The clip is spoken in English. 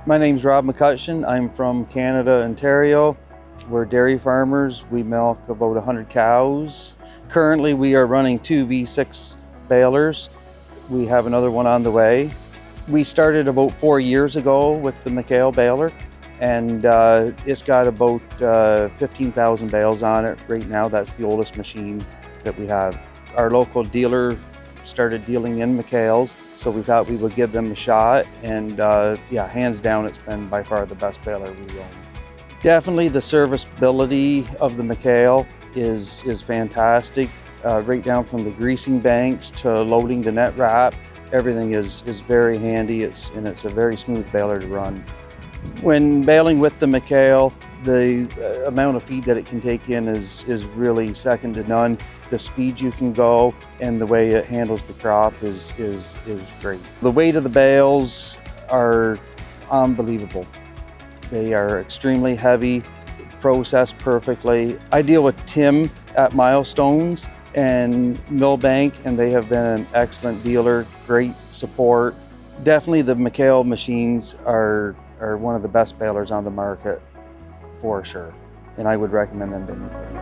My name's Rob McCutcheon. I'm from Canada, Ontario. We're dairy farmers. We milk about 100 cows. Currently, we are running 2 V6 balers. We have another one on the way. We started about 4 years ago with the McHale baler, and it's got about 15,000 bales on it right now. That's the oldest machine that we have. Our local dealer started dealing in McHale's, so we thought we would give them a shot, and yeah, hands down, it's been by far the best baler we own. Definitely the serviceability of the McHale is fantastic. Right down from the greasing banks to loading the net wrap, everything is very handy, and it's a very smooth baler to run. When baling with the McHale, the amount of feed that it can take in is really second to none. The speed you can go and the way it handles the crop is great. The weight of the bales are unbelievable. They are extremely heavy, processed perfectly. I deal with Tim at Milestones and Millbank, and they have been an excellent dealer, great support. Definitely the McHale machines are one of the best balers on the market, for sure, and I would recommend them to anybody.